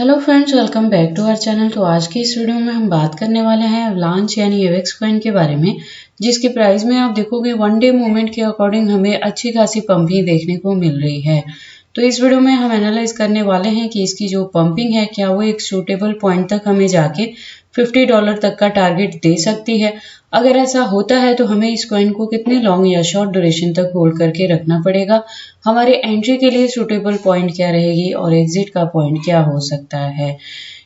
Hello friends, welcome back to our channel. तो आज की इस वीडियो में हम बात करने वाले हैं अवलांच यानी एवेक्स कॉइन के बारे में, जिसके प्राइस में आप देखोगे वन डे मूवमेंट के अकॉर्डिंग हमें अच्छी खासी पंपिंग देखने को मिल रही है। तो इस वीडियो में हम एनालाइज करने वाले हैं कि इसकी जो पंपिंग है क्या वो एक सूटेबल पॉइंट तक हमें जाके $50 तक का टारगेट दे सकती है। अगर ऐसा होता है तो हमें इस कॉइन को कितने लॉन्ग या शॉर्ट ड्यूरेशन तक होल्ड करके रखना पड़ेगा, हमारे एंट्री के लिए सूटेबल पॉइंट क्या रहेगी और एग्जिट का पॉइंट क्या हो सकता है।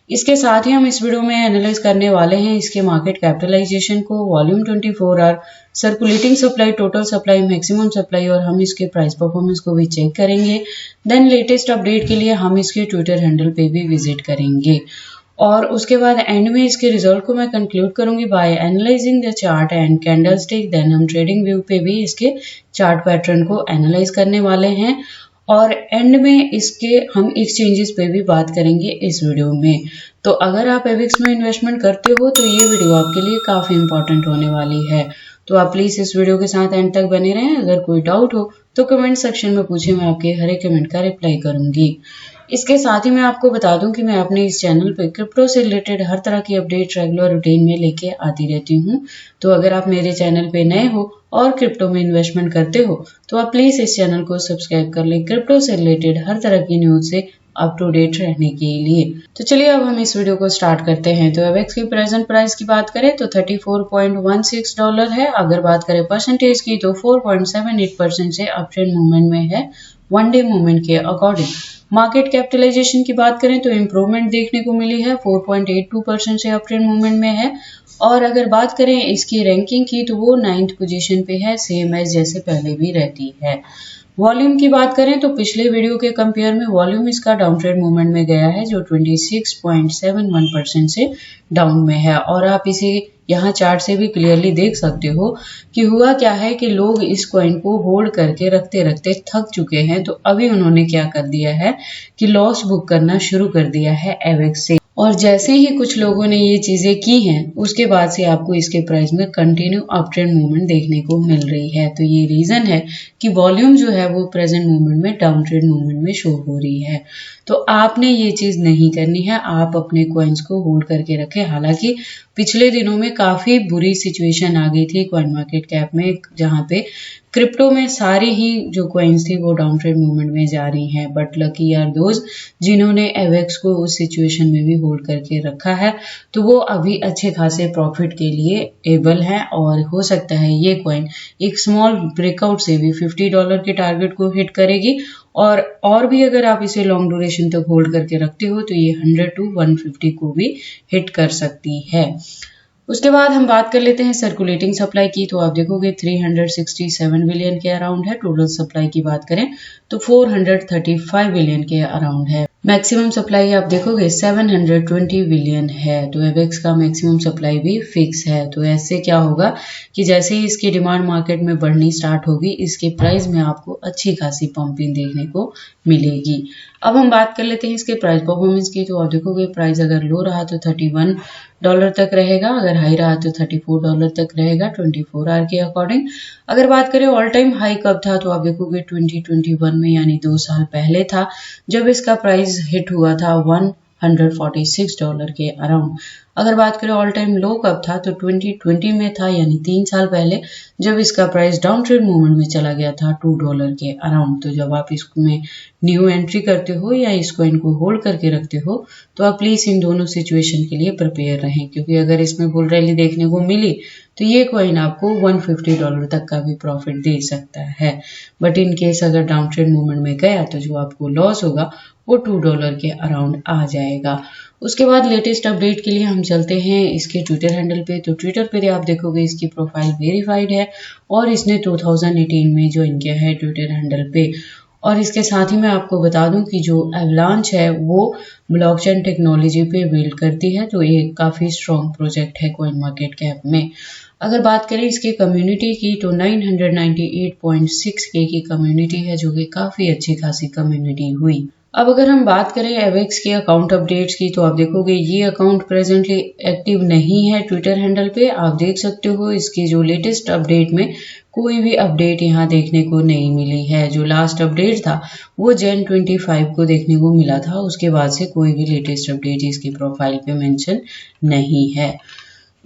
इसके साथ ही हम इस वीडियो में एनालाइज करने वाले हैं इसके मार्केट कैपिटलाइजेशन को, volume 24 hour, circulating supply, total supply, maximum supply और हम इसके प्राइस परफॉर्मेंस को भी चेक करेंगे। देन लेटेस्ट अपडेट के लिए हम इसके ट्विटर हैंडल पे भी विजिट करेंगे और उसके बाद एंड में इसके रिजल्ट को मैं कंक्लूड करूंगी by analysing the chart and candlestick. Then हम ट्रेडिंग व्यू पे भी इसके चार्ट पैटर्न को एनालाइज करने वाले हैं और एंड में इसके हम एक्सचेंजेस पे भी बात करेंगे इस वीडियो में। तो अगर आप एवेक्स में इन्वेस्टमेंट करते हो तो ये वीडियो आपके लिए काफ़ी इंपॉर्टेंट होने वाली है। तो आप प्लीज़ इस वीडियो के साथ एंड तक बने रहें। अगर कोई डाउट हो तो कमेंट सेक्शन में पूछे, मैं आपके हर एक कमेंट का रिप्लाई करूंगी। इसके साथ ही मैं आपको बता दूं कि मैं अपने इस चैनल पे क्रिप्टो से रिलेटेड हर तरह की अपडेट रेगुलर रूटीन में लेके आती रहती हूँ। तो अगर आप मेरे चैनल पे नए हो और क्रिप्टो में इन्वेस्टमेंट करते हो तो आप प्लीज इस चैनल को सब्सक्राइब कर लें क्रिप्टो से रिलेटेड हर तरह की न्यूज से अप टू डेट रहने के लिए। तो चलिए अब हम इस वीडियो को स्टार्ट करते हैं। तो एवेक्स की प्रेजेंट प्राइस की बात करें तो $34.16 है। अगर बात करें परसेंटेज की तो 4.78% से अप ट्रेंड मूवमेंट में है वन डे मूवमेंट के अकॉर्डिंग। मार्केट कैपिटलाइजेशन की बात करें तो इम्प्रूवमेंट देखने को मिली है, 4.82% से अप ट्रेंड मूवमेंट में है। और अगर बात करें इसकी रैंकिंग की तो वो 9th पोजीशन पे है, सेम एज जैसे पहले भी रहती है। वॉल्यूम की बात करें तो पिछले वीडियो के कंपेयर में वॉल्यूम इसका डाउन ट्रेंड मूवमेंट में गया है, जो 26.71% से डाउन में है। और आप इसे यहाँ चार्ट से भी क्लियरली देख सकते हो कि हुआ क्या है कि लोग इस कॉइन को होल्ड करके रखते रखते थक चुके हैं। तो अभी उन्होंने क्या कर दिया है कि लॉस बुक करना शुरू कर दिया है एवेक्स से। और जैसे ही कुछ लोगों ने ये चीजें की हैं उसके बाद से आपको इसके प्राइस में कंटिन्यू अप ट्रेंड मूवमेंट देखने को मिल रही है। तो ये रीजन है कि वॉल्यूम जो है वो प्रेजेंट मूवमेंट में डाउन ट्रेंड मूवमेंट में शो हो रही है। तो आपने ये चीज नहीं करनी है, आप अपने कॉइन्स को होल्ड करके रखें। हालांकि पिछले दिनों में काफी बुरी सिचुएशन आ गई थी कॉइन मार्केट कैप में, जहां पे क्रिप्टो में सारी ही जो कॉइन्स थी वो डाउन ट्रेंड मूवमेंट में जा रही हैं। बट लकी आर दोज जिन्होंने एवेक्स को उस सिचुएशन में भी होल्ड करके रखा है, तो वो अभी अच्छे खासे प्रॉफिट के लिए एबल हैं। और हो सकता है ये कॉइन एक स्मॉल ब्रेकआउट से भी $50 के टारगेट को हिट करेगी। और भी अगर आप इसे लॉन्ग ड्यूरेशन तक होल्ड करके रखते हो तो ये 100 to 150 को भी हिट कर सकती है। उसके बाद हम बात कर लेते हैं सर्कुलेटिंग सप्लाई की। तो आप देखोगे 367 बिलियन के अराउंड है। टोटल सप्लाई की बात करें तो 435 बिलियन के अराउंड है। मैक्सिमम सप्लाई आप देखोगे 720 बिलियन है। तो एवेक्स का मैक्सिमम सप्लाई भी फिक्स है। तो ऐसे क्या होगा कि जैसे ही इसकी डिमांड मार्केट में बढ़नी स्टार्ट होगी, इसके प्राइस में आपको अच्छी खासी पंपिंग देखने को मिलेगी। अब हम बात कर लेते हैं इसके प्राइस परफॉर्मेंस की। तो आप देखोगे प्राइस अगर लो रहा तो $31 तक रहेगा, अगर हाई रहा तो $34 तक रहेगा 24 आवर के अकॉर्डिंग। अगर बात करें ऑल टाइम हाई कब था तो आप देखोगे 2021 में, यानी 2 साल पहले था, जब इसका प्राइस हिट हुआ था $146 के अराउंड। अगर बात करें ऑल टाइम लो कब था तो 2020 में था, यानी 3 साल पहले, जब इसका प्राइस डाउन ट्रेंड मूवमेंट में चला गया था $2 के अराउंड। तो जब आप इसमें न्यू एंट्री करते हो या इस कॉइन को होल्ड करके रखते हो तो आप प्लीज इन दोनों सिचुएशन के लिए प्रिपेयर रहें, क्योंकि अगर इसमें बुल रैली देखने को मिली तो ये कॉइन आपको $150 तक का भी प्रॉफिट दे सकता है। बट इन केस अगर डाउन ट्रेंड मूवमेंट में गया तो जो आपको लॉस होगा वो $2 के अराउंड आ जाएगा। उसके बाद लेटेस्ट अपडेट के लिए हम चलते हैं इसके ट्विटर हैंडल पे। तो ट्विटर पे आप देखोगे इसकी प्रोफाइल वेरीफाइड है और इसने 2018 में ज्वाइन किया है ट्विटर हैंडल पे। और इसके साथ ही मैं आपको बता दूं कि जो एवलांच है वो ब्लॉकचेन टेक्नोलॉजी पे बिल्ड करती है। तो ये काफ़ी स्ट्रॉन्ग प्रोजेक्ट है कॉइन मार्केट कैप में। अगर बात करें इसकी कम्युनिटी की तो 998.6K की कम्युनिटी है, जो कि काफ़ी अच्छी खासी कम्युनिटी हुई। अब अगर हम बात करें एवेक्स के अकाउंट अपडेट्स की, तो आप देखोगे ये अकाउंट प्रेजेंटली एक्टिव नहीं है ट्विटर हैंडल पे। आप देख सकते हो इसके जो लेटेस्ट अपडेट में कोई भी अपडेट यहाँ देखने को नहीं मिली है। जो लास्ट अपडेट था वो Jan 25 को देखने को मिला था, उसके बाद से कोई भी लेटेस्ट अपडेट इसकी प्रोफाइल पे मेंशन नहीं है।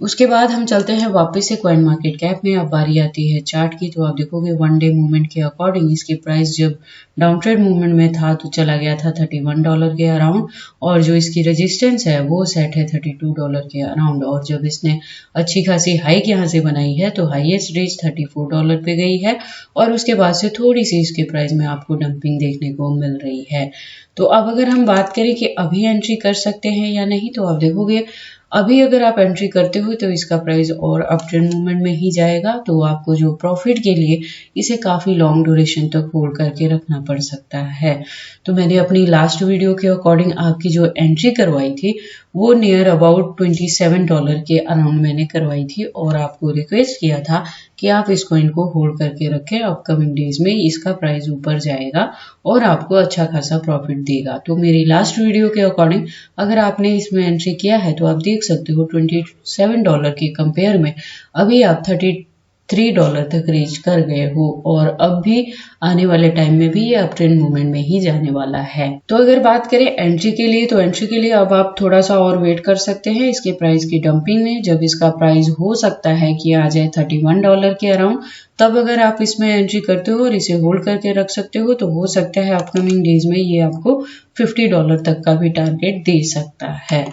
उसके बाद हम चलते हैं वापस से कॉइन मार्केट कैप में। अब बारी आती है चार्ट की, तो आप देखोगे वन डे मूवमेंट के अकॉर्डिंग इसकी प्राइस जब डाउन ट्रेड मूवमेंट में था तो चला गया था $31 के अराउंड, और जो इसकी रेजिस्टेंस है वो सेट है $32 के अराउंड। और जब इसने अच्छी खासी हाइक यहाँ से बनाई है तो हाईएस्ट रीच $34 पे गई है, और उसके बाद से थोड़ी सी इसके प्राइस में आपको डंपिंग देखने को मिल रही है। तो अब अगर हम बात करें कि अभी एंट्री कर सकते हैं या नहीं, तो आप देखोगे अभी अगर आप एंट्री करते हो तो इसका प्राइस और अप ट्रेंड मूवमेंट में ही जाएगा, तो आपको जो प्रॉफिट के लिए इसे काफ़ी लॉन्ग ड्यूरेशन तक होल्ड करके रखना पड़ सकता है। तो मैंने अपनी लास्ट वीडियो के अकॉर्डिंग आपकी जो एंट्री करवाई थी वो नियर अबाउट $27 के अराउंड मैंने करवाई थी, और आपको रिक्वेस्ट किया था कि आप इस कॉइन को होल्ड करके रखें। अपकमिंग डेज में इसका प्राइस ऊपर जाएगा और आपको अच्छा खासा प्रॉफिट देगा। तो मेरी लास्ट वीडियो के अकॉर्डिंग अगर आपने इसमें एंट्री किया है तो आप देख सकते हो $27 के कंपेयर में अभी आप $33 तक रीच कर गए हो, और अब भी आने वाले टाइम में भी ये अप ट्रेंड मूवमेंट में ही जाने वाला है। तो अगर बात करें एंट्री के लिए, तो एंट्री के लिए अब आप थोड़ा सा और वेट कर सकते हैं इसके प्राइस की डंपिंग में। जब इसका प्राइस हो सकता है कि आ जाए $31 के अराउंड, तब अगर आप इसमें एंट्री करते हो और इसे होल्ड करके रख सकते हो तो हो सकता है अपकमिंग डेज में ये आपको $50 तक का भी टारगेट दे सकता है।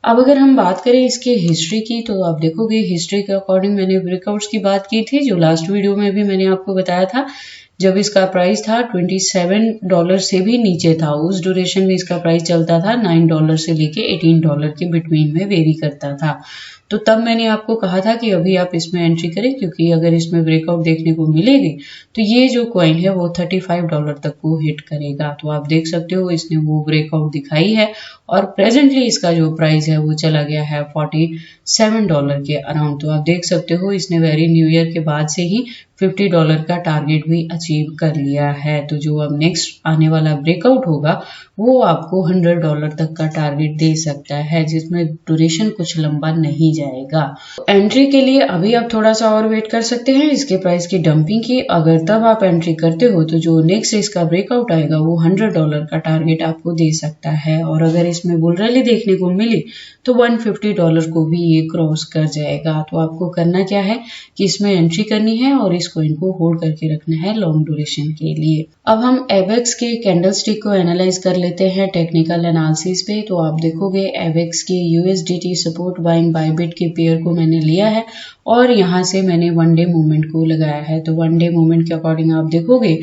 अब अगर हम बात करें इसके हिस्ट्री की, तो आप देखोगे हिस्ट्री के अकॉर्डिंग मैंने ब्रेकआउट्स की बात की थी, जो लास्ट वीडियो में भी मैंने आपको बताया था। जब इसका प्राइस था $27 से भी नीचे था, उस ड्यूरेशन में इसका प्राइस चलता था $9 से लेके $18 के बिटवीन में वेरी करता था। तो तब मैंने आपको कहा था कि अभी आप इसमें एंट्री करें, क्योंकि अगर इसमें ब्रेकआउट देखने को मिलेगी तो ये जो कॉइन है वो $35 तक को हिट करेगा। तो आप देख सकते हो इसने वो ब्रेकआउट दिखाई है, और प्रेजेंटली इसका जो प्राइस है वो चला गया है $47 के अराउंड। तो आप देख सकते हो इसने वेरी न्यू ईयर के बाद से ही $50 का टारगेट भी अचीव कर लिया है। तो जो अब नेक्स्ट आने वाला ब्रेकआउट होगा वो आपको $100 तक का टारगेट दे सकता है, जिसमें ड्यूरेशन कुछ लंबा नहीं जाएगा। एंट्री के लिए अभी आप थोड़ा सा और वेट कर सकते हैं इसके प्राइस की डंपिंग की। अगर तब आप एंट्री करते हो तो जो नेक्स्ट इसका ब्रेकआउट आएगा वो $100 का टारगेट आपको दे सकता है, और अगर इसमें बुल रैली देखने को मिली तो $150 को भी ये क्रॉस कर जाएगा। तो आपको करना क्या है कि इसमें एंट्री करनी है और इस कॉइन को होल्ड करके रखना है लॉन्ग ड्यूरेशन के लिए। अब हम एवेक्स के कैंडलस्टिक को एनालाइज कर लेते हैं टेक्निकल एनालिसिस पे। तो आप देखोगे एवेक्स के USDT सपोर्ट बाइंग बाइबिट के पेयर को मैंने लिया है, और यहाँ से मैंने वन डे मूवमेंट को लगाया है। तो वन डे मूवमेंट के अकॉर्डिंग आप देखोगे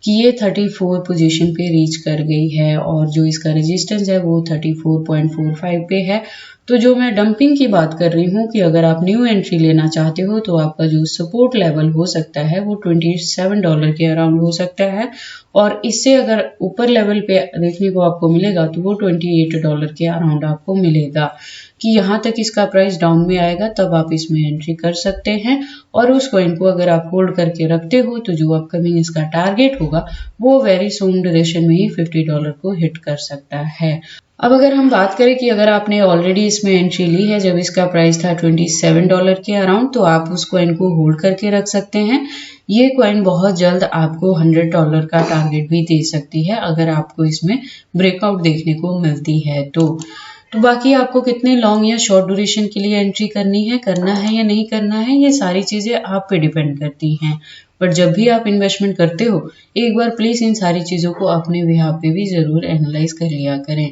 कि ये 34 पोजीशन पे रीच कर गई है, और जो इसका रेजिस्टेंस है वो 34.45 पे है। तो जो मैं डंपिंग की बात कर रही हूँ कि अगर आप न्यू एंट्री लेना चाहते हो तो आपका जो सपोर्ट लेवल हो सकता है वो $27 के अराउंड हो सकता है, और इससे अगर ऊपर लेवल पे देखने को आपको मिलेगा तो वो $28 के अराउंड आपको मिलेगा, कि यहाँ तक इसका प्राइस डाउन में आएगा तब आप इसमें एंट्री कर सकते हैं। और उस कॉइन को अगर आप होल्ड करके रखते हो तो जो अपकमिंग इसका टारगेट होगा वो वेरी सून ड्यूरेशन में ही $50 को हिट कर सकता है। अब अगर हम बात करें कि अगर आपने ऑलरेडी इसमें एंट्री ली है जब इसका प्राइस था $27 के अराउंड, तो आप उस कॉइन को होल्ड करके रख सकते हैं। ये कॉइन बहुत जल्द आपको $100 का टारगेट भी दे सकती है अगर आपको इसमें ब्रेकआउट देखने को मिलती है तो बाकी आपको कितने लॉन्ग या शॉर्ट ड्यूरेशन के लिए एंट्री करनी है, करना है या नहीं करना है, ये सारी चीज़ें आप पे डिपेंड करती हैं। पर जब भी आप इन्वेस्टमेंट करते हो एक बार प्लीज़ इन सारी चीज़ों को अपने बिहाफ पे भी ज़रूर एनालाइज कर लिया करें।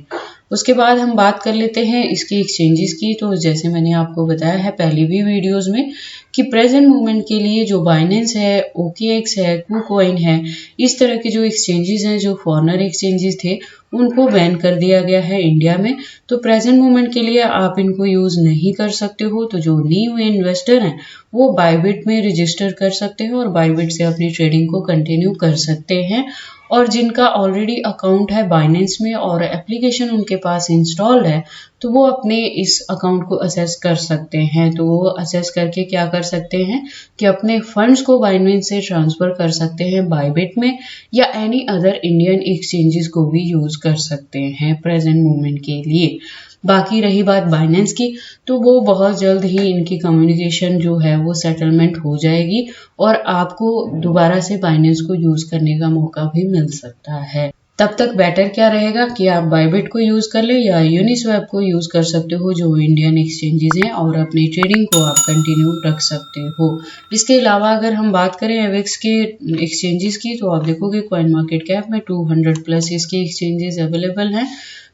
उसके बाद हम बात कर लेते हैं इसकी एक्सचेंजेस की। तो जैसे मैंने आपको बताया है पहली भी वीडियोस में कि प्रेजेंट मूवमेंट के लिए जो बाइनेंस है, OKX है, KuCoin है, इस तरह के जो एक्सचेंजेस हैं जो फॉरेनर एक्सचेंजेस थे उनको बैन कर दिया गया है इंडिया में। तो प्रेजेंट मूवमेंट के लिए आप इनको यूज़ नहीं कर सकते हो। तो जो न्यू इन्वेस्टर हैं वो बाइबिट में रजिस्टर कर सकते हैं और बाइबिट से अपनी ट्रेडिंग को कंटिन्यू कर सकते हैं। और जिनका ऑलरेडी अकाउंट है बाइनेंस में और एप्लीकेशन उनके पास इंस्टॉल्ड है, तो वो अपने इस अकाउंट को असेस कर सकते हैं। तो वो असेस करके क्या कर सकते हैं कि अपने फंड्स को बाइनेंस से ट्रांसफर कर सकते हैं बाइबिट में, या एनी अदर इंडियन एक्सचेंजेस को भी यूज कर सकते हैं प्रेजेंट मोमेंट के लिए। बाकी रही बात बाइनेंस की, तो वो बहुत जल्द ही इनकी कम्युनिकेशन जो है वो सेटलमेंट हो जाएगी और आपको दोबारा से बाइनेंस को यूज करने का मौका भी मिल सकता है। तब तक बेटर क्या रहेगा कि आप बाइबिट को यूज कर ले या यूनिस्वैप को यूज कर सकते हो, जो इंडियन एक्सचेंजेस हैं, और अपनी ट्रेडिंग को आप कंटिन्यू रख सकते हो। इसके अलावा अगर हम बात करें एवेक्स के एक्सचेंजेस की, तो आप देखोगे कॉइन मार्केट कैप में 200 प्लस इसके एक्सचेंजेस अवेलेबल हैं।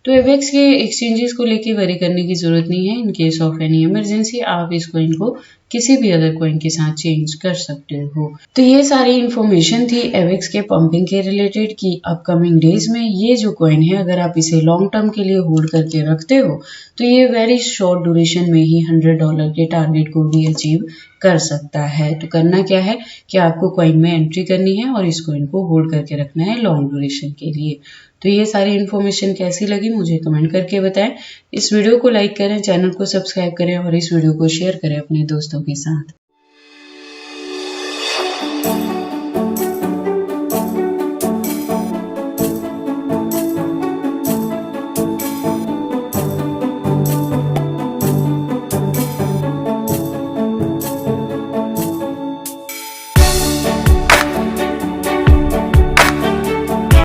तो एवेक्स के एक्सचेंजेस को लेके वरी करने की जरूरत नहीं है। In case of any emergency आप इस कॉइन को किसी भी अदर कॉइन के साथ चेंज कर सकते हो। तो ये सारी इंफॉर्मेशन थी एवेक्स के पंपिंग के रिलेटेड कि अपकमिंग डेज में ये जो कॉइन है अगर आप इसे लॉन्ग टर्म के लिए होल्ड करके रखते हो तो ये वेरी शॉर्ट ड्यूरेशन में ही $100 के टारगेट को भी अचीव कर सकता है। तो करना क्या है कि आपको कॉइन में एंट्री करनी है और इस कॉइन को होल्ड करके रखना है लॉन्ग ड्यूरेशन के लिए। तो ये सारी इन्फॉर्मेशन कैसी लगी मुझे कमेंट करके बताएं। इस वीडियो को लाइक करें, चैनल को सब्सक्राइब करें और इस वीडियो को शेयर करें अपने दोस्तों के साथ।